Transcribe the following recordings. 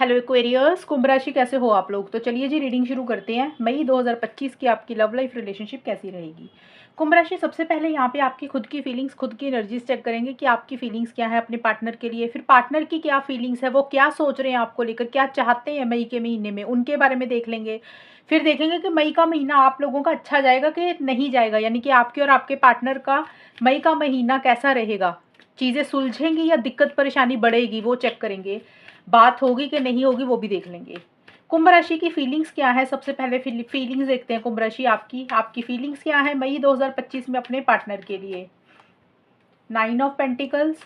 Hello एक्वेरियर्स, कुंभ राशि कैसे हो आप लोग। तो चलिए जी रीडिंग शुरू करते हैं। मई 2025 की आपकी लव लाइफ रिलेशनशिप कैसी रहेगी। कुंभ राशि, सबसे पहले यहाँ पे आपकी खुद की फीलिंग्स, खुद की एनर्जीज चेक करेंगे कि आपकी फीलिंग्स क्या है अपने पार्टनर के लिए। फिर पार्टनर की क्या फीलिंग्स है, वो क्या सोच रहे हैं आपको लेकर, क्या चाहते हैं मई के महीने में, उनके बारे में देख लेंगे। फिर देखेंगे कि मई का महीना आप लोगों का अच्छा जाएगा कि नहीं जाएगा, यानी कि आपके और आपके पार्टनर का मई का महीना कैसा रहेगा। चीज़ें सुलझेंगी या दिक्कत परेशानी बढ़ेगी, वो चेक करेंगे। बात होगी कि नहीं होगी, वो भी देख लेंगे। कुंभ राशि की फीलिंग्स क्या है, सबसे पहले फीलिंग्स देखते हैं। कुंभ राशि आपकी फीलिंग्स क्या है मई 2025 में अपने पार्टनर के लिए। 9 ऑफ पेंटिकल्स,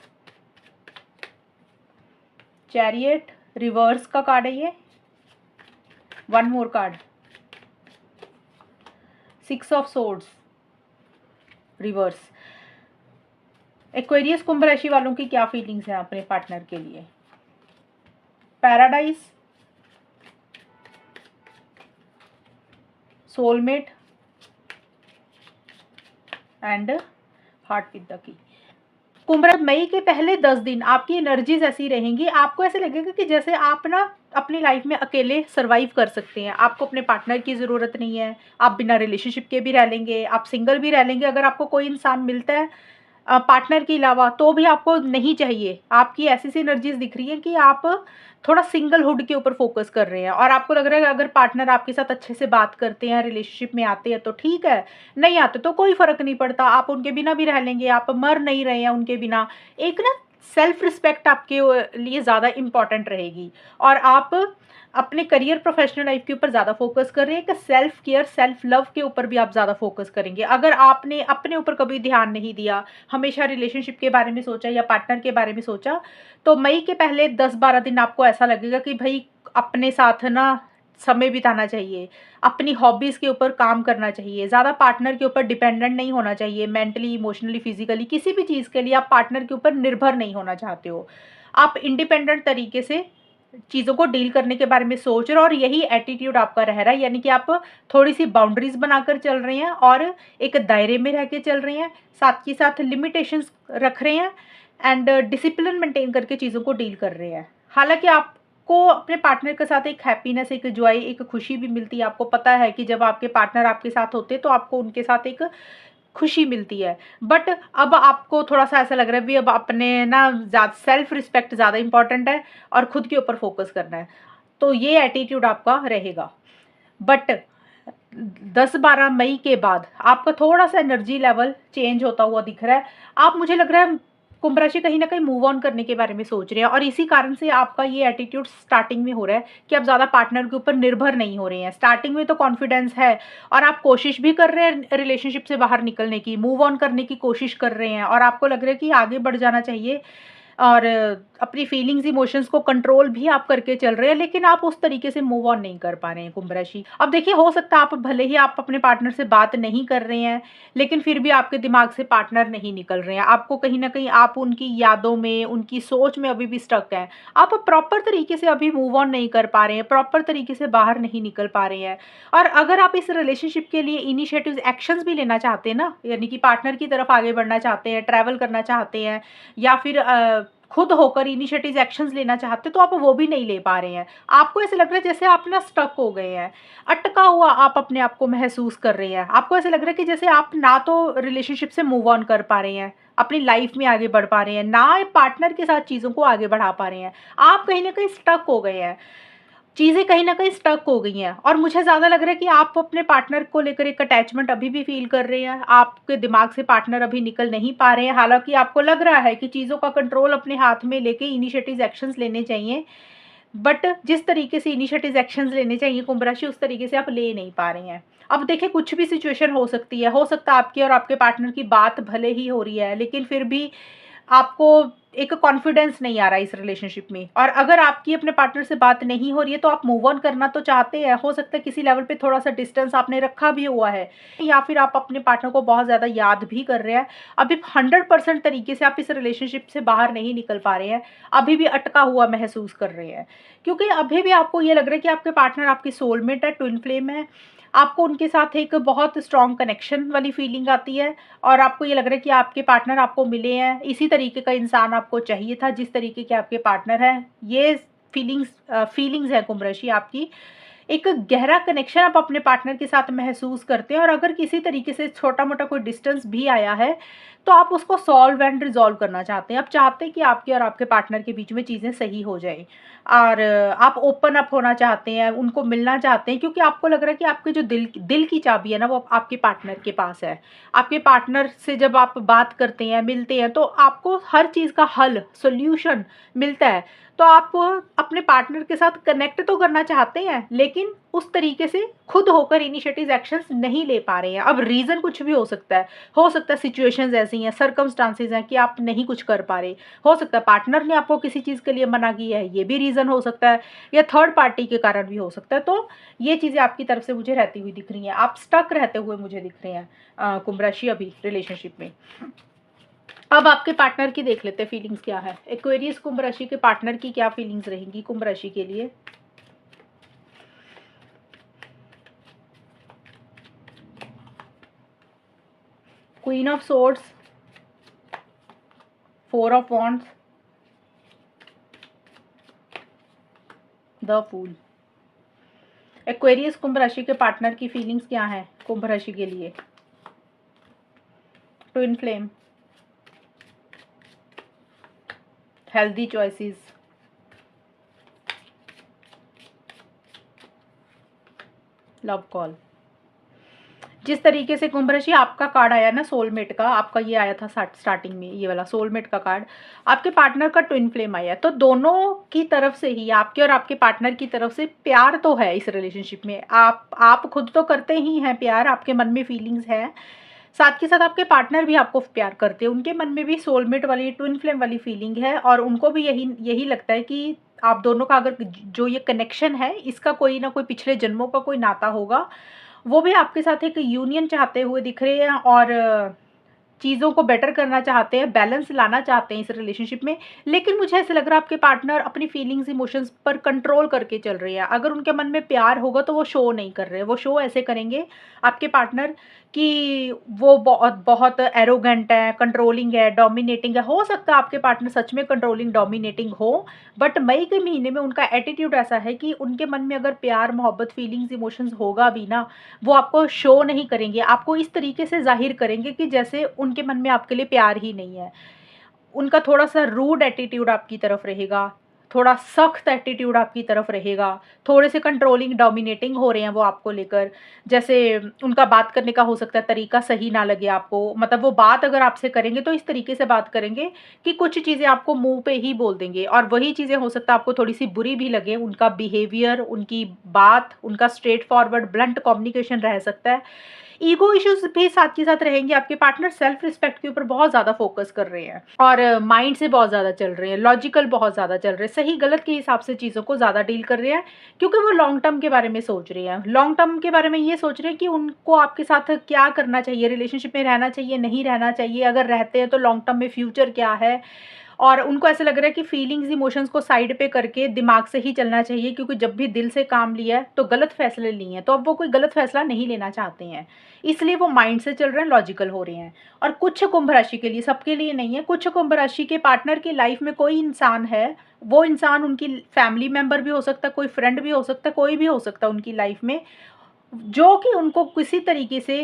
चैरियट, रिवर्स का कार्ड है ये। One more card, 6 of swords, reverse. Aquarius कुंभ राशि वालों की क्या फीलिंग्स हैं अपने पार्टनर के लिए। Paradise, soulmate and heart with the key. कुंभ राशि, मई के पहले 10 दिन आपकी एनर्जीज ऐसी रहेंगी, आपको ऐसे लगेगा कि जैसे आप ना अपनी लाइफ में अकेले सरवाइव कर सकते हैं। आपको अपने पार्टनर की ज़रूरत नहीं है, आप बिना रिलेशनशिप के भी रह लेंगे, आप सिंगल भी रह लेंगे। अगर आपको कोई इंसान मिलता है पार्टनर के अलावा तो भी आपको नहीं चाहिए। आपकी ऐसी सी एनर्जीज दिख रही है कि आप थोड़ा सिंगलहुड के ऊपर फोकस कर रहे हैं और आपको लग रहा है कि अगर पार्टनर आपके साथ अच्छे से बात करते हैं, रिलेशनशिप में आते हैं तो ठीक है, नहीं आते तो कोई फर्क नहीं पड़ता, आप उनके बिना भी रह लेंगे, आप मर नहीं रहे हैं उनके बिना। एक ना सेल्फ रिस्पेक्ट आपके लिए ज़्यादा इम्पॉर्टेंट रहेगी और आप अपने करियर प्रोफेशनल लाइफ के ऊपर ज़्यादा फोकस कर रहे हैं कि सेल्फ केयर सेल्फ लव के ऊपर भी आप ज़्यादा फोकस करेंगे। अगर आपने अपने ऊपर कभी ध्यान नहीं दिया, हमेशा रिलेशनशिप के बारे में सोचा या पार्टनर के बारे में सोचा, तो मई के पहले 10-12 दिन आपको ऐसा लगेगा कि भाई अपने साथ ना समय बिताना चाहिए, अपनी हॉबीज़ के ऊपर काम करना चाहिए, ज़्यादा पार्टनर के ऊपर डिपेंडेंट नहीं होना चाहिए। मेंटली, इमोशनली, फिजिकली किसी भी चीज़ के लिए आप पार्टनर के ऊपर निर्भर नहीं होना चाहते हो। आप इंडिपेंडेंट तरीके से चीज़ों को डील करने के बारे में सोच रहे हो और यही एटीट्यूड आपका रह रहा है, यानी कि आप थोड़ी सी बाउंड्रीज बनाकर चल रहे हैं और एक दायरे में रह के चल रहे हैं, साथ ही साथ लिमिटेशंस रख रहे हैं एंड डिसिप्लिन मेंटेन करके चीज़ों को डील कर रहे हैं। हालांकि आपको अपने पार्टनर के साथ एक हैप्पीनेस, एक जॉय, एक खुशी भी मिलती है। आपको पता है कि जब आपके पार्टनर आपके साथ होते हैं तो आपको उनके साथ एक खुशी मिलती है। बट अब आपको थोड़ा-सा ऐसा लग रहा है भी अब अपने ना सेल्फ रिस्पेक्ट ज़्यादा इम्पोर्टेंट है और खुद के ऊपर फोकस करना है। तो ये एटीट्यूड आपका रहेगा। बट 10-12 मई के बाद आपका थोड़ा-सा एनर्जी लेवल चेंज होता हुआ दिख रहा है। आप, मुझे लग रहा है कुंभ राशि कहीं न कहीं मूव ऑन करने के बारे में सोच रहे हैं और इसी कारण से आपका ये एटीट्यूड स्टार्टिंग में हो रहा है कि आप ज़्यादा पार्टनर के ऊपर निर्भर नहीं हो रहे हैं। स्टार्टिंग में तो कॉन्फिडेंस है और आप कोशिश भी कर रहे हैं रिलेशनशिप से बाहर निकलने की, मूव ऑन करने की कोशिश कर रहे हैं और आपको लग रहा है कि आगे बढ़ जाना चाहिए और अपनी फीलिंग्स, इमोशंस को कंट्रोल भी आप करके चल रहे हैं, लेकिन आप उस तरीके से मूव ऑन नहीं कर पा रहे हैं कुंभ राशि। अब देखिए, हो सकता है आप भले ही आप अपने पार्टनर से बात नहीं कर रहे हैं, लेकिन फिर भी आपके दिमाग से पार्टनर नहीं निकल रहे हैं। आपको कहीं न कहीं आप उनकी यादों में, उनकी सोच में अभी भी स्टक हैं। आप प्रॉपर तरीके से अभी मूव ऑन नहीं कर पा रहे हैं, प्रॉपर तरीके से बाहर नहीं निकल पा रहे हैं। और अगर आप इस रिलेशनशिप के लिए इनिशिएटिव्स, एक्शंस भी लेना चाहते हैं ना, यानी कि पार्टनर की तरफ आगे बढ़ना चाहते हैं, ट्रैवल करना चाहते हैं या फिर खुद होकर इनिशिएटिव एक्शंस लेना चाहते, तो आप वो भी नहीं ले पा रहे हैं। आपको ऐसे लग रहा है जैसे आप ना स्टक हो गए हैं, अटका हुआ आप अपने आप को महसूस कर रहे हैं। आपको ऐसे लग रहा है कि जैसे आप ना तो रिलेशनशिप से मूव ऑन कर पा रहे हैं, अपनी लाइफ में आगे बढ़ पा रहे हैं, ना पार्टनर के साथ चीज़ों को आगे बढ़ा पा रहे हैं। आप कहीं न कहीं स्टक हो गए हैं, चीज़ें कहीं न कहीं स्टक हो गई हैं और मुझे ज़्यादा लग रहा है कि आप अपने पार्टनर को लेकर एक अटैचमेंट अभी भी फ़ील कर रहे हैं। आपके दिमाग से पार्टनर अभी निकल नहीं पा रहे हैं। हालाँकि आपको लग रहा है कि चीज़ों का कंट्रोल अपने हाथ में लेके इनिशिएटिव एक्शंस लेने चाहिए। बट जिस तरीके से इनिशिएटिव एक्शंस लेने चाहिए कुंभ राशि, उस तरीके से आप ले नहीं पा रहे हैं। अब देखिए, कुछ भी सिचुएशन हो सकती है। हो सकता है आपकी और आपके पार्टनर की बात भले ही हो रही है, लेकिन फिर भी आपको एक कॉन्फिडेंस नहीं आ रहा है इस रिलेशनशिप में। और अगर आपकी अपने पार्टनर से बात नहीं हो रही है तो आप मूव ऑन करना तो चाहते हैं। हो सकता है किसी लेवल पे थोड़ा-सा डिस्टेंस आपने रखा भी हुआ है या फिर आप अपने पार्टनर को बहुत ज़्यादा याद भी कर रहे हैं। अभी 100% तरीके से आप इस रिलेशनशिप से बाहर नहीं निकल पा रहे हैं। अभी भी अटका हुआ महसूस कर रहे हैं। क्योंकि अभी भी आपको ये लग रहा है कि आपके पार्टनर आपकी सोलमेट है, ट्विन फ्लेम है। आपको उनके साथ एक बहुत स्ट्रॉन्ग कनेक्शन वाली फीलिंग आती है और आपको ये लग रहा है कि आपके पार्टनर आपको मिले हैं, इसी तरीके का इंसान आपको चाहिए था जिस तरीके के आपके पार्टनर हैं। ये फीलिंग्स है कुंभ राशि आपकी, एक गहरा कनेक्शन आप अपने पार्टनर के साथ महसूस करते हैं। और अगर किसी तरीके से छोटा मोटा कोई डिस्टेंस भी आया है तो आप उसको सॉल्व एंड रिजॉल्व करना चाहते हैं। आप चाहते हैं कि आपके और आपके पार्टनर के बीच में चीज़ें सही हो जाए, और आप ओपन अप होना चाहते हैं, उनको मिलना चाहते हैं, क्योंकि आपको लग रहा है कि आपके जो दिल की चाबी है ना वो आपके पार्टनर के पास है। आपके पार्टनर से जब आप बात करते हैं, मिलते हैं, तो आपको हर चीज़ का हल, सॉल्यूशन मिलता है। तो आप अपने पार्टनर के साथ कनेक्ट तो करना चाहते हैं, लेकिन उस तरीके से खुद होकर इनिशिएटिव एक्शंस नहीं ले पा रहे हैं। अब रीज़न कुछ भी हो सकता है सिचुएशंस ऐसी हैं, सर्कमस्टांसेस हैं कि आप नहीं कुछ कर पा रहे। हो सकता है पार्टनर ने आपको किसी चीज़ के लिए मना किया है, ये भी रीज़न हो सकता है, या थर्ड पार्टी के कारण भी हो सकता है। तो ये चीज़ें आपकी तरफ से मुझे रहती हुई दिख रही हैं, आप स्टक रहते हुए मुझे दिख रहे हैं कुंभ राशि अभी रिलेशनशिप में। अब आपके पार्टनर की देख लेते हैं फीलिंग्स क्या है। एक्वेरियस कुंभ राशि के पार्टनर की क्या फीलिंग्स रहेंगी कुंभ राशि के लिए। Queen of swords, 4 of wands, the fool. Aquarius कुंभ राशि के पार्टनर की फीलिंग्स क्या है कुंभ राशि के लिए। Twin flame, healthy choices, love call. जिस तरीके से कुंभ राशि आपका कार्ड आया ना सोलमेट का, आपका ये आया था स्टार्टिंग में, ये वाला सोलमेट का कार्ड, आपके पार्टनर का ट्विन फ्लेम आया है। तो दोनों की तरफ से ही, आपके और आपके पार्टनर की तरफ से प्यार तो है इस रिलेशनशिप में। आप खुद तो करते ही हैं प्यार, आपके मन में फीलिंग्स है, साथ के साथ आपके पार्टनर भी आपको प्यार करते हैं, उनके मन में भी सोलमेट वाली, ट्विन फ्लेम वाली फीलिंग है। और उनको भी यही लगता है कि आप दोनों का अगर जो ये कनेक्शन है, इसका कोई ना कोई पिछले जन्मों का कोई नाता होगा। वो भी आपके साथ एक यूनियन चाहते हुए दिख रहे हैं, और चीज़ों को बेटर करना चाहते हैं, बैलेंस लाना चाहते हैं इस रिलेशनशिप में। लेकिन मुझे ऐसा लग रहा है आपके पार्टनर अपनी फीलिंग्स, इमोशंस पर कंट्रोल करके चल रहे हैं। अगर उनके मन में प्यार होगा तो वो शो नहीं कर रहे, वो शो ऐसे करेंगे आपके पार्टनर कि वो बहुत बहुत एरोगेंट है, कंट्रोलिंग है, डोमिनेटिंग है। हो सकता है आपके पार्टनर सच में कंट्रोलिंग, डोमिनेटिंग हो, बट मई के महीने में उनका एटीट्यूड ऐसा है कि उनके मन में अगर प्यार, मोहब्बत, फीलिंग्स, इमोशंस होगा भी ना, वो आपको शो नहीं करेंगे, आपको इस तरीके से जाहिर करेंगे कि जैसे उनके मन में आपके लिए प्यार ही नहीं है। उनका थोड़ा सा रूड एटीट्यूड आपकी तरफ रहेगा, थोड़ा सख्त एटीट्यूड आपकी तरफ रहेगा, थोड़े से कंट्रोलिंग, डोमिनेटिंग हो रहे हैं वो आपको लेकर। जैसे उनका बात करने का हो सकता है तरीका सही ना लगे आपको, मतलब वो बात अगर आपसे करेंगे तो इस तरीके से बात करेंगे कि कुछ चीज़ें आपको मुंह पे ही बोल देंगे, और वही चीज़ें हो सकता है आपको थोड़ी सी बुरी भी लगे। उनका बिहेवियर, उनकी बात, उनका स्ट्रेट फॉरवर्ड ब्लंट कम्युनिकेशन रह सकता है। ईगो इश्यूज भी साथ के साथ रहेंगे। आपके पार्टनर सेल्फ रिस्पेक्ट के ऊपर बहुत ज़्यादा फोकस कर रहे हैं, और माइंड से बहुत ज़्यादा चल रहे हैं, लॉजिकल बहुत ज़्यादा चल रहे हैं, सही गलत के हिसाब से चीज़ों को ज़्यादा डील कर रहे हैं, क्योंकि वो लॉन्ग टर्म के बारे में सोच रहे हैं। लॉन्ग टर्म के बारे में ये सोच रहे हैं कि उनको आपके साथ क्या करना चाहिए, रिलेशनशिप में रहना चाहिए, नहीं रहना चाहिए, अगर रहते हैं तो लॉन्ग टर्म में फ्यूचर क्या है। और उनको ऐसा लग रहा है कि फीलिंग्स, इमोशंस को साइड पे करके दिमाग से ही चलना चाहिए, क्योंकि जब भी दिल से काम लिया है तो गलत फैसले लिए हैं, तो अब वो कोई गलत फैसला नहीं लेना चाहते हैं, इसलिए वो माइंड से चल रहे हैं, लॉजिकल हो रहे हैं। और कुछ कुंभ राशि के लिए, सबके लिए नहीं है, कुछ कुंभ राशि के पार्टनर की लाइफ में कोई इंसान है, वो इंसान उनकी फैमिली मेम्बर भी हो सकता है, कोई फ्रेंड भी हो सकता है, कोई भी हो सकता है उनकी लाइफ में, जो कि उनको किसी तरीके से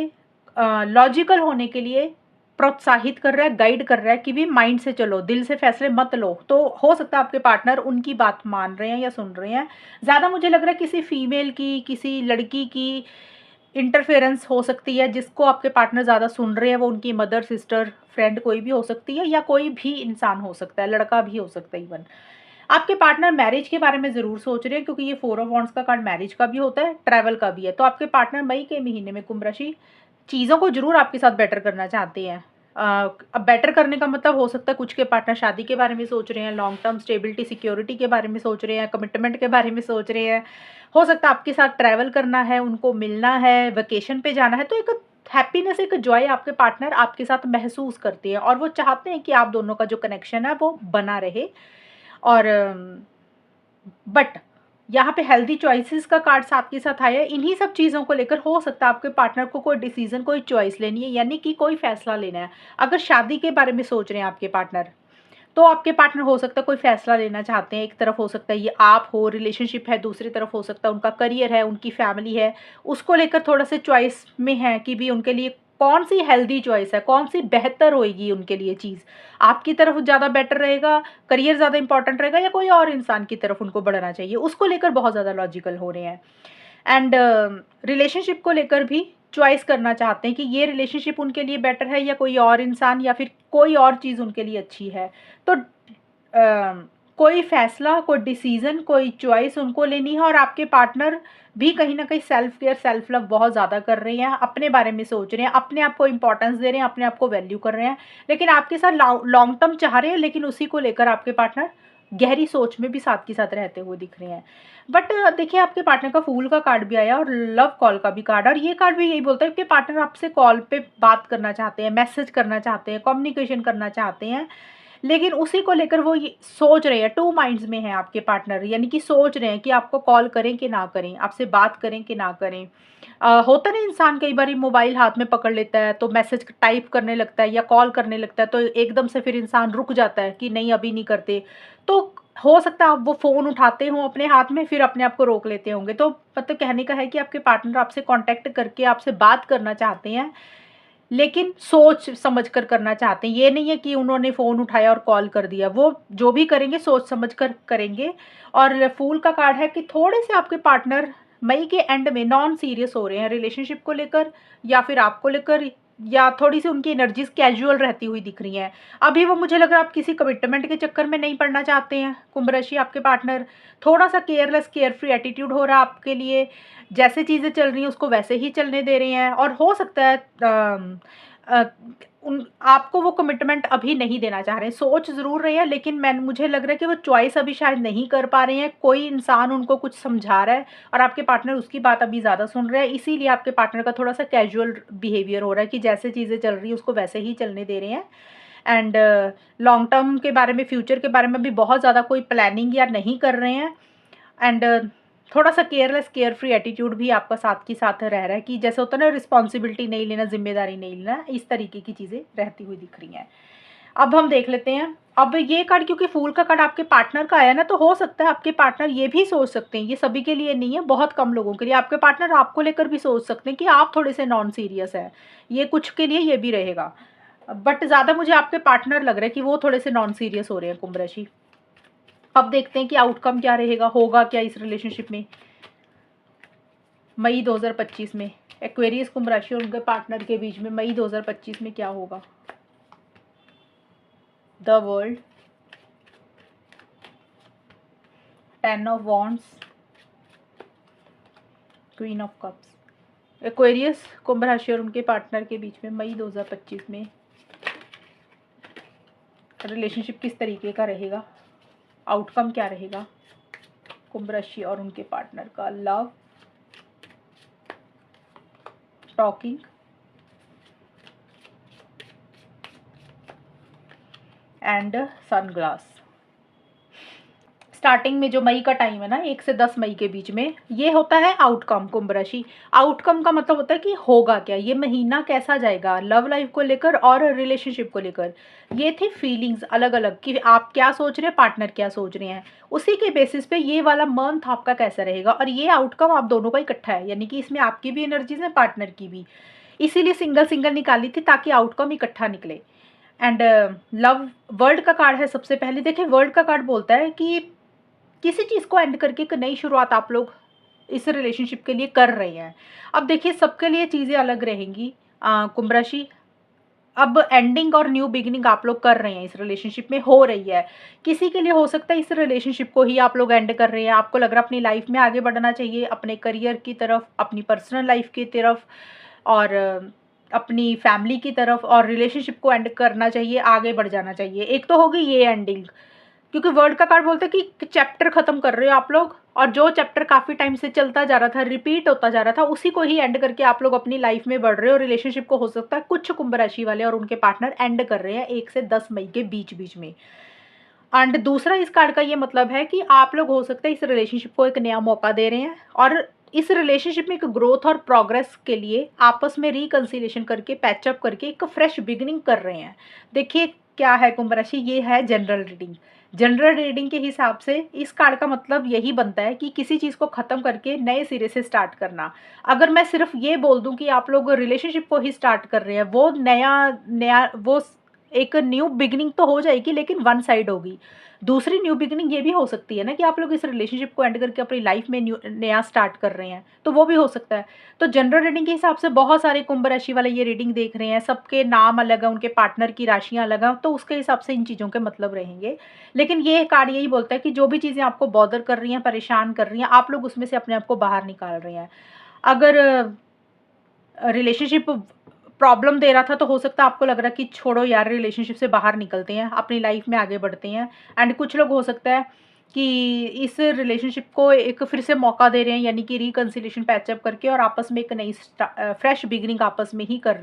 लॉजिकल होने के लिए प्रोत्साहित कर रहा है, गाइड कर रहा है कि भी माइंड से चलो, दिल से फैसले मत लो। तो हो सकता है आपके पार्टनर उनकी बात मान रहे हैं या सुन रहे हैं। ज़्यादा मुझे लग रहा है किसी फीमेल की, किसी लड़की की इंटरफेरेंस हो सकती है, जिसको आपके पार्टनर ज़्यादा सुन रहे हैं। वो उनकी मदर, सिस्टर, फ्रेंड कोई भी हो सकती है, या कोई भी इंसान हो सकता है, लड़का भी हो सकता है इवन। आपके पार्टनर मैरिज के बारे में ज़रूर सोच रहे हैं, क्योंकि ये 4 ऑफ वॉन्ड्स का कार्ड मैरिज का भी होता है, ट्रैवल का भी है। तो आपके पार्टनर मई के महीने में कुंभ राशि चीज़ों को जरूर आपके साथ बेटर करना चाहते हैं। अब बेटर करने का मतलब हो सकता है कुछ के पार्टनर शादी के बारे में सोच रहे हैं, लॉन्ग टर्म स्टेबिलिटी, सिक्योरिटी के बारे में सोच रहे हैं, कमिटमेंट के बारे में सोच रहे हैं। हो सकता है आपके साथ ट्रैवल करना है, उनको मिलना है, वेकेशन पे जाना है। तो एक हैप्पीनेस, एक जॉय आपके पार्टनर आपके साथ महसूस करते हैं, और वो चाहते हैं कि आप दोनों का जो कनेक्शन है वो बना रहे। और बट यहाँ पे हेल्दी चॉइसेस का कार्ड साथ के साथ आया है। इन्हीं सब चीज़ों को लेकर हो सकता है आपके पार्टनर को कोई डिसीजन, कोई चॉइस लेनी है, यानी कि कोई फैसला लेना है। अगर शादी के बारे में सोच रहे हैं आपके पार्टनर, तो आपके पार्टनर हो सकता है कोई फैसला लेना चाहते हैं। एक तरफ हो सकता है ये आप हो, रिलेशनशिप है, दूसरी तरफ हो सकता है उनका करियर है, उनकी फैमिली है, उसको लेकर थोड़ा सा चॉइस में है कि भी उनके लिए कौन सी हेल्दी चॉइस है, कौन सी बेहतर होएगी उनके लिए चीज़। आपकी तरफ ज़्यादा बेटर रहेगा, करियर ज़्यादा इंपॉर्टेंट रहेगा, या कोई और इंसान की तरफ उनको बढ़ना चाहिए, उसको लेकर बहुत ज़्यादा लॉजिकल हो रहे हैं। एंड रिलेशनशिप को लेकर भी चॉइस करना चाहते हैं कि ये रिलेशनशिप उनके लिए बेटर है या कोई और इंसान या फिर कोई और चीज़ उनके लिए अच्छी है। तो कोई फैसला, कोई डिसीज़न, कोई चॉइस उनको लेनी है, और आपके पार्टनर भी कहीं न कहीं सेल्फ केयर, सेल्फ लव बहुत ज़्यादा कर रहे हैं, अपने बारे में सोच रहे हैं, अपने आप को इम्पोर्टेंस दे रहे हैं, अपने आप को वैल्यू कर रहे हैं। लेकिन आपके साथ लॉन्ग टर्म चाह रहे हैं, लेकिन उसी को लेकर आपके पार्टनर गहरी सोच में भी साथ के साथ रहते हुए दिख रहे हैं। बट देखिए, आपके पार्टनर का फूल का कार्ड भी आया और लव कॉल का भी कार्ड, और ये कार्ड भी यही बोलता है कि पार्टनर आपसे कॉल पे बात करना चाहते हैं, मैसेज करना चाहते हैं, कम्युनिकेशन करना चाहते हैं, लेकिन उसी को लेकर वो ये सोच रहे हैं, टू माइंड्स में है आपके पार्टनर, यानी कि सोच रहे हैं कि आपको कॉल करें कि ना करें, आपसे बात करें कि ना करें। होता नहीं, इंसान कई बार मोबाइल हाथ में पकड़ लेता है तो मैसेज टाइप करने लगता है या कॉल करने लगता है, तो एकदम से फिर इंसान रुक जाता है कि नहीं अभी नहीं करते। तो हो सकता है आप वो फ़ोन उठाते हो अपने हाथ में, फिर अपने आप को रोक लेते होंगे। तो मतलब कहने का है कि आपके पार्टनर आपसे कांटेक्ट करके आपसे बात करना चाहते हैं, लेकिन सोच समझ कर करना चाहते हैं। ये नहीं है कि उन्होंने फ़ोन उठाया और कॉल कर दिया, वो जो भी करेंगे सोच समझ कर करेंगे। और फूल का कार्ड है कि थोड़े से आपके पार्टनर मई के एंड में नॉन सीरियस हो रहे हैं रिलेशनशिप को लेकर, या फिर आपको लेकर, या थोड़ी सी उनकी एनर्जीज कैजुअल रहती हुई दिख रही हैं। अभी वो, मुझे लग रहा है, आप किसी कमिटमेंट के चक्कर में नहीं पड़ना चाहते हैं। कुंभ राशि आपके पार्टनर थोड़ा सा केयरलेस, केयर फ्री एटीट्यूड हो रहा है आपके लिए, जैसे चीज़ें चल रही हैं उसको वैसे ही चलने दे रहे हैं, और हो सकता है अ, उन आपको वो कमिटमेंट अभी नहीं देना चाह रहे हैं। सोच ज़रूर रहे हैं, लेकिन मुझे लग रहा है कि वो चॉइस अभी शायद नहीं कर पा रहे हैं। कोई इंसान उनको कुछ समझा रहा है और आपके पार्टनर उसकी बात अभी ज़्यादा सुन रहे हैं, इसीलिए आपके पार्टनर का थोड़ा सा कैजुअल बिहेवियर हो रहा है कि जैसे चीज़ें चल रही हैं उसको वैसे ही चलने दे रहे हैं। एंड लॉन्ग टर्म के बारे में, फ्यूचर के बारे में भी बहुत ज़्यादा कोई प्लानिंग या नहीं कर रहे हैं। एंड थोड़ा सा केयरलेस, केयर फ्री एटीट्यूड भी आपका साथ के साथ रह रहा है कि जैसे होता है ना, रिस्पॉन्सिबिलिटी नहीं लेना, जिम्मेदारी नहीं लेना, इस तरीके की चीज़ें रहती हुई दिख रही हैं। अब हम देख लेते हैं। अब ये कार्ड, क्योंकि फूल का कार्ड आपके पार्टनर का आया ना, तो हो सकता है आपके पार्टनर ये भी सोच सकते हैं, ये सभी के लिए नहीं है, बहुत कम लोगों के लिए, आपके पार्टनर आपको लेकर भी सोच सकते हैं कि आप थोड़े से नॉन सीरियस है। ये कुछ के लिए ये भी रहेगा, बट ज़्यादा मुझे आपके पार्टनर लग रहा है कि वो थोड़े से नॉन सीरियस हो रहे हैं, कुंभ राशि। अब देखते हैं कि आउटकम क्या रहेगा, होगा क्या इस रिलेशनशिप में मई 2025 में। एक्वेरियस, कुंभ राशि और उनके पार्टनर के बीच में मई 2025 में क्या होगा। The world, 10 of wands, queen of cups. Aquarius, कुंभ राशि और उनके पार्टनर के बीच में मई 2025 में रिलेशनशिप किस तरीके का रहेगा, आउटकम क्या रहेगा कुंभ राशि और उनके पार्टनर का। Love, talking, and sunglass. Starting में जो मई का टाइम है ना, 1 से 10 मई के बीच में, ये होता है आउटकम, कुंभ राशि। आउटकम का मतलब होता है कि होगा क्या, ये महीना कैसा जाएगा लव लाइफ को लेकर और रिलेशनशिप को लेकर। ये थी फीलिंग्स अलग अलग कि आप क्या सोच रहे हैं, पार्टनर क्या सोच रहे हैं, उसी के बेसिस पे ये वाला मंथ आपका कैसा रहेगा। और ये आउटकम आप दोनों का इकट्ठा है, यानी कि इसमें आपकी भी एनर्जीज है, पार्टनर की भी, इसीलिए सिंगल सिंगल निकाली थी ताकि आउटकम इकट्ठा निकले। एंड लव, वर्ल्ड का कार्ड है सबसे पहले। देखिए, वर्ल्ड का कार्ड बोलता है कि किसी चीज़ को एंड करके एक नई शुरुआत आप लोग इस रिलेशनशिप के लिए कर रहे हैं। अब देखिए, सबके लिए चीज़ें अलग रहेंगी। कुंभ राशि, अब एंडिंग और न्यू बिगिनिंग आप लोग कर रहे हैं, इस रिलेशनशिप में हो रही है। किसी के लिए हो सकता है इस रिलेशनशिप को ही आप लोग एंड कर रहे हैं, आपको लग रहा है अपनी लाइफ में आगे बढ़ना चाहिए, अपने करियर की तरफ, अपनी पर्सनल लाइफ की तरफ, और अपनी फैमिली की तरफ, और रिलेशनशिप को एंड करना चाहिए, आगे बढ़ जाना चाहिए। एक तो होगी ये एंडिंग, क्योंकि वर्ल्ड का कार्ड बोलता है कि चैप्टर खत्म कर रहे हो आप लोग, और जो चैप्टर काफ़ी टाइम से चलता जा रहा था, रिपीट होता जा रहा था, उसी को ही एंड करके आप लोग अपनी लाइफ में बढ़ रहे हो। रिलेशनशिप को हो सकता है कुछ कुंभ राशि वाले और उनके पार्टनर एंड कर रहे हैं 1 से 10 मई के बीच बीच में। एंड दूसरा इस कार्ड का ये मतलब है कि आप लोग हो सकता है इस रिलेशनशिप को एक नया मौका दे रहे हैं, और इस रिलेशनशिप में एक ग्रोथ और प्रोग्रेस के लिए आपस में रिकंसिलिएशन करके, पैचअप करके एक फ्रेश बिगिनिंग कर रहे हैं। देखिए, क्या है कुंभ राशि, ये है जनरल रीडिंग। जनरल रीडिंग के हिसाब से इस कार्ड का मतलब यही बनता है कि किसी चीज़ को ख़त्म करके नए सिरे से स्टार्ट करना। अगर मैं सिर्फ ये बोल दूं कि आप लोग रिलेशनशिप को ही स्टार्ट कर रहे हैं, वो नया नया वो एक न्यू बिगिनिंग तो हो जाएगी, लेकिन वन साइड होगी। दूसरी न्यू बिगिनिंग ये भी हो सकती है ना कि आप लोग इस रिलेशनशिप को एंड करके अपनी लाइफ में नया स्टार्ट कर रहे हैं, तो वो भी हो सकता है। तो जनरल रीडिंग के हिसाब से बहुत सारे कुंभ राशि वाले ये रीडिंग देख रहे हैं, सबके नाम अलग है, उनके पार्टनर की राशियां अलग हैं, तो उसके हिसाब से इन चीज़ों के मतलब रहेंगे। लेकिन ये कार्ड यही बोलता है कि जो भी चीज़ें आपको बॉदर कर रही हैं, परेशान कर रही हैं, आप लोग उसमें से अपने आप को बाहर निकाल रहे हैं। अगर रिलेशनशिप प्रॉब्लम दे रहा था, तो हो सकता है आपको लग रहा है कि छोड़ो यार, रिलेशनशिप से बाहर निकलते हैं, अपनी लाइफ में आगे बढ़ते हैं। एंड कुछ लोग हो सकता है कि इस रिलेशनशिप को एक फिर से मौका दे रहे हैं, यानी कि रिकंसिलिएशन पैचअप करके, और आपस में एक नई फ्रेश बिगिनिंग आपस में ही कर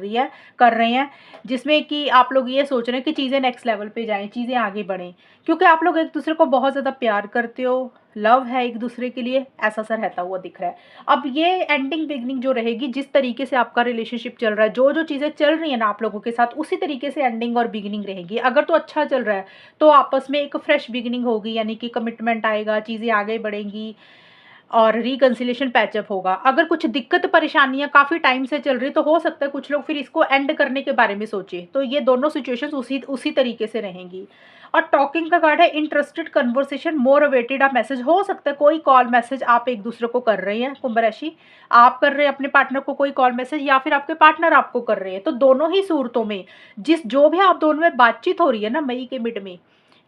रहे हैं, जिसमें कि आप लोग ये सोच रहे हैं कि चीज़ें नेक्स्ट लेवल पे जाएं, चीज़ें आगे बढ़ें, क्योंकि आप लोग एक दूसरे को बहुत ज़्यादा प्यार करते हो, लव है एक दूसरे के लिए, ऐसा सा रहता हुआ दिख रहा है। अब ये एंडिंग बिगनिंग जो रहेगी, जिस तरीके से आपका रिलेशनशिप चल रहा है, जो जो चीज़ें चल रही है ना आप लोगों के साथ, उसी तरीके से एंडिंग और बिगिनिंग रहेगी। अगर तो अच्छा चल रहा है तो आपस में एक फ्रेश बिगिनिंग होगी, यानी कि कमिटमेंट आएगा, चीज़ें आगे बढ़ेंगी और रिकंसिलिएशन पैचअप होगा। अगर कुछ दिक्कत परेशानियां काफ़ी टाइम से चल रही, तो हो सकता है कुछ लोग फिर इसको एंड करने के बारे में सोचे। तो ये दोनों सिचुएशंस उसी तरीके से रहेंगी। और टॉकिंग का कार्ड है interested conversation more awaited a message. हो सकता है कोई कॉल मैसेज आप एक दूसरे को कर रहे हैं कुंभ राशि, आप कर रहे हैं अपने पार्टनर को कोई कॉल मैसेज, या फिर आपके पार्टनर आपको कर रहे हैं। तो दोनों ही सूरतों में जो भी आप दोनों में बातचीत हो रही है ना, मई के मिड में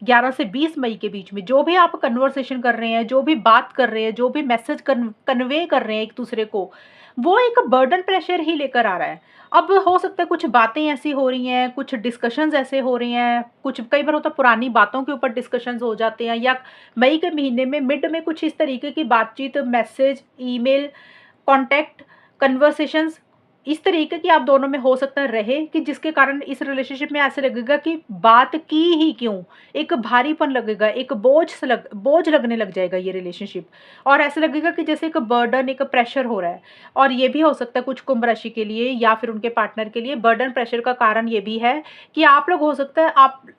11 से 20 मई के बीच में, जो भी आप कन्वर्सेशन कर रहे हैं, जो भी बात कर रहे हैं, जो भी मैसेज कन्वे कर रहे हैं एक दूसरे को, वो एक बर्डन प्रेशर ही लेकर आ रहा है। अब हो सकता है कुछ बातें ऐसी हो रही हैं, कुछ डिस्कशंस ऐसे हो रही हैं, कुछ कई बार होता है पुरानी बातों के ऊपर डिस्कशंस हो जाते हैं, या मई के महीने में मिड में कुछ इस तरीके की बातचीत, मैसेज, ईमेल, कॉन्टैक्ट, कन्वर्सेशंस इस तरीके की आप दोनों में हो सकता है रहे, कि जिसके कारण इस रिलेशनशिप में ऐसे लगेगा कि बात की ही क्यों, एक भारीपन लगेगा, एक बोझ लगने लग जाएगा ये रिलेशनशिप, और ऐसे लगेगा कि जैसे एक बर्डन, एक प्रेशर हो रहा है। और ये भी हो सकता है कुछ कुंभ राशि के लिए या फिर उनके पार्टनर के लिए बर्डन प्रेशर का कारण ये भी है कि आप लोग, हो सकता है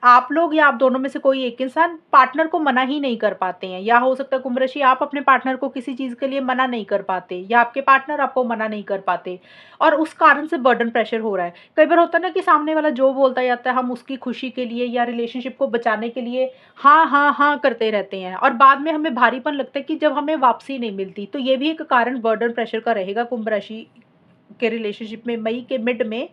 आप लोग या आप दोनों में से कोई एक इंसान पार्टनर को मना ही नहीं कर पाते हैं, या हो सकता है कुंभ राशि आप अपने पार्टनर को किसी चीज़ के लिए मना नहीं कर पाते, या आपके पार्टनर आपको मना नहीं कर पाते, और उस कारण से बर्डन प्रेशर हो रहा है। कई बार होता है ना कि सामने वाला जो बोलता जाता है, हम उसकी खुशी के लिए या रिलेशनशिप को बचाने के लिए हाँ हाँ हाँ करते रहते हैं, और बाद में हमें भारीपन लगता है कि जब हमें वापसी नहीं मिलती। तो ये भी एक कारण बर्डन प्रेशर का रहेगा कुंभ राशि के रिलेशनशिप में मई के मिड में,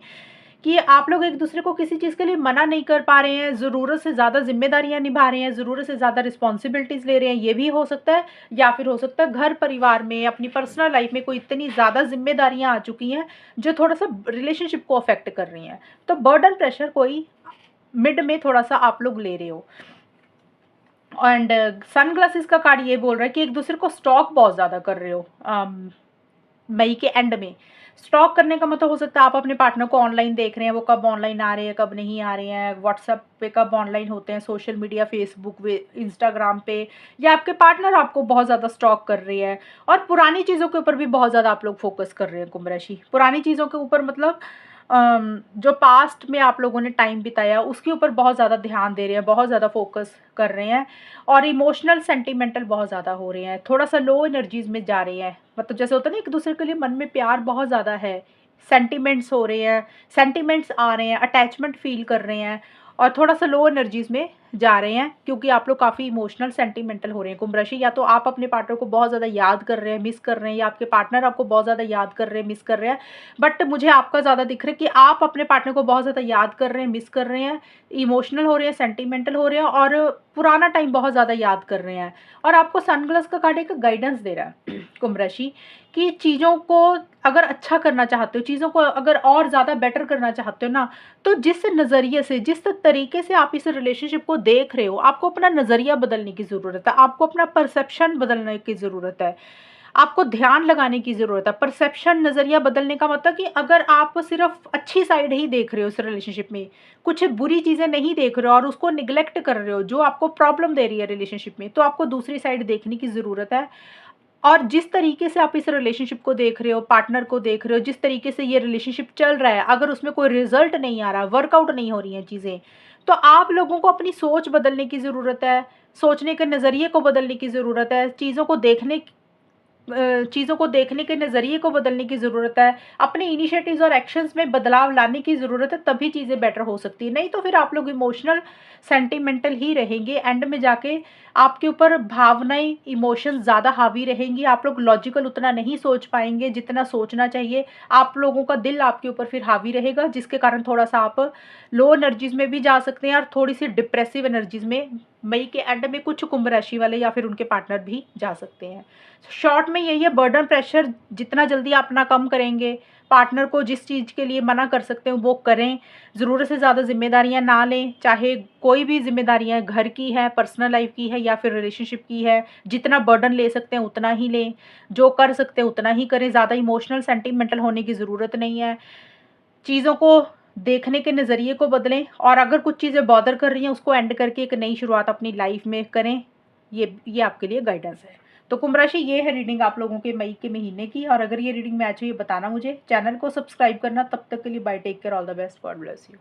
कि आप लोग एक दूसरे को किसी चीज़ के लिए मना नहीं कर पा रहे हैं, ज़रूरत से ज़्यादा जिम्मेदारियां निभा रहे हैं, ज़रूरत से ज़्यादा रिस्पॉन्सिबिलिटीज़ ले रहे हैं, ये भी हो सकता है। या फिर हो सकता है घर परिवार में, अपनी पर्सनल लाइफ में कोई इतनी ज़्यादा जिम्मेदारियां आ चुकी हैं जो थोड़ा सा रिलेशनशिप को अफेक्ट कर रही हैं। तो बर्डन प्रेशर कोई मिड में थोड़ा सा आप लोग ले रहे हो। एंड सनग्लासेस का कार्ड ये बोल रहा है कि एक दूसरे को स्टॉक बहुत ज़्यादा कर रहे हो मई के एंड में। स्टॉक करने का मतलब हो सकता है आप अपने पार्टनर को ऑनलाइन देख रहे हैं, वो कब ऑनलाइन आ रहे हैं, कब नहीं आ रहे हैं, व्हाट्सएप पे कब ऑनलाइन होते हैं, सोशल मीडिया, फेसबुक पे, इंस्टाग्राम पे, या आपके पार्टनर आपको बहुत ज़्यादा स्टॉक कर रही है। और पुरानी चीज़ों के ऊपर भी बहुत ज़्यादा आप लोग फोकस कर रहे हैं कुंभ राशि। पुरानी चीज़ों के ऊपर मतलब जो पास्ट में आप लोगों ने टाइम बिताया उसके ऊपर बहुत ज़्यादा ध्यान दे रहे हैं, बहुत ज़्यादा फोकस कर रहे हैं, और इमोशनल सेंटिमेंटल बहुत ज़्यादा हो रहे हैं, थोड़ा सा लो एनर्जीज में जा रहे हैं। मतलब जैसे होता है ना, एक दूसरे के लिए मन में प्यार बहुत ज़्यादा है, सेंटिमेंट्स हो रहे हैं, सेंटिमेंट्स आ रहे हैं, अटैचमेंट फील कर रहे हैं, और थोड़ा सा लो एनर्जीज में जा रहे हैं, क्योंकि आप लोग काफ़ी इमोशनल सेंटिमेंटल हो रहे हैं कुंभ राशि। या तो आप अपने पार्टनर को बहुत ज़्यादा याद कर रहे हैं, मिस कर रहे हैं, या आपके पार्टनर आपको बहुत ज़्यादा याद कर रहे हैं, मिस कर रहे हैं। बट मुझे आपका ज़्यादा दिख रहा है कि आप अपने पार्टनर को बहुत ज़्यादा याद कर रहे हैं, मिस कर रहे हैं, इमोशनल हो रहे हैं, सेंटिमेंटल हो रहे हैं, और पुराना टाइम बहुत ज़्यादा याद कर रहे हैं। और आपको सनग्लास का कार्ड एक गाइडेंस दे रहा है कुंभ राशि, कि चीज़ों को अगर अच्छा करना चाहते हो, चीज़ों को अगर और ज़्यादा बेटर करना चाहते हो ना, तो जिस नज़रिए से, जिस तरीके से आप इस रिलेशनशिप को देख रहे हो, आपको अपना नज़रिया बदलने की ज़रूरत है, आपको अपना परसेप्शन बदलने की ज़रूरत है, आपको ध्यान लगाने की ज़रूरत है। परसेप्शन, नज़रिया बदलने का मतलब कि अगर आप सिर्फ अच्छी साइड ही देख रहे हो इस रिलेशनशिप में, कुछ बुरी चीज़ें नहीं देख रहे हो और उसको निगलेक्ट कर रहे हो जो आपको प्रॉब्लम दे रही है रिलेशनशिप में, तो आपको दूसरी साइड देखने की ज़रूरत है। और जिस तरीके से आप इस रिलेशनशिप को देख रहे हो, पार्टनर को देख रहे हो, जिस तरीके से ये रिलेशनशिप चल रहा है, अगर उसमें कोई रिजल्ट नहीं आ रहा, वर्कआउट नहीं हो रही हैं चीज़ें, तो आप लोगों को अपनी सोच बदलने की ज़रूरत है, सोचने के नज़रिए को बदलने की ज़रूरत है, चीज़ों को देखने के नज़रिए को बदलने की ज़रूरत है, अपने इनिशिएटिव्स और एक्शंस में बदलाव लाने की ज़रूरत है, तभी चीज़ें बेटर हो सकती है। नहीं तो फिर आप लोग इमोशनल, सेंटिमेंटल ही रहेंगे, एंड में जाके आपके ऊपर भावनाएँ, इमोशंस ज़्यादा हावी रहेंगी, आप लोग लॉजिकल उतना नहीं सोच पाएँगे जितना सोचना चाहिए। आप लोगों का दिल आपके ऊपर फिर हावी रहेगा, जिसके कारण थोड़ा-सा आप लो एनर्जीज़ में भी जा सकते हैं और थोड़ी-सी डिप्रेसिव एनर्जीज़ में मई के एंड में कुछ कुंभ राशि वाले या फिर उनके पार्टनर भी जा सकते हैं। शॉर्ट में यही है, बर्डन प्रेशर जितना जल्दी आप अपना कम करेंगे, पार्टनर को जिस चीज़ के लिए मना कर सकते हो वो करें, ज़रूरत से ज़्यादा ज़िम्मेदारियाँ ना लें, चाहे कोई भी ज़िम्मेदारियाँ घर की है, पर्सनल लाइफ़ की है या फिर रिलेशनशिप की है, जितना बर्डन ले सकते हैं उतना ही लें, जो कर सकते हैं उतना ही करें, ज़्यादा इमोशनल सेंटिमेंटल होने की ज़रूरत नहीं है। चीज़ों को देखने के नज़रिए को बदलें, और अगर कुछ चीज़ें बॉदर कर रही हैं उसको एंड करके एक नई शुरुआत अपनी लाइफ में करें। ये आपके लिए गाइडेंस है। तो कुंभ राशि, ये है रीडिंग आप लोगों के मई के महीने की, और अगर ये रीडिंग मैच हुई बताना मुझे, चैनल को सब्सक्राइब करना। तब तक के लिए bye, take care, all the best, God bless you.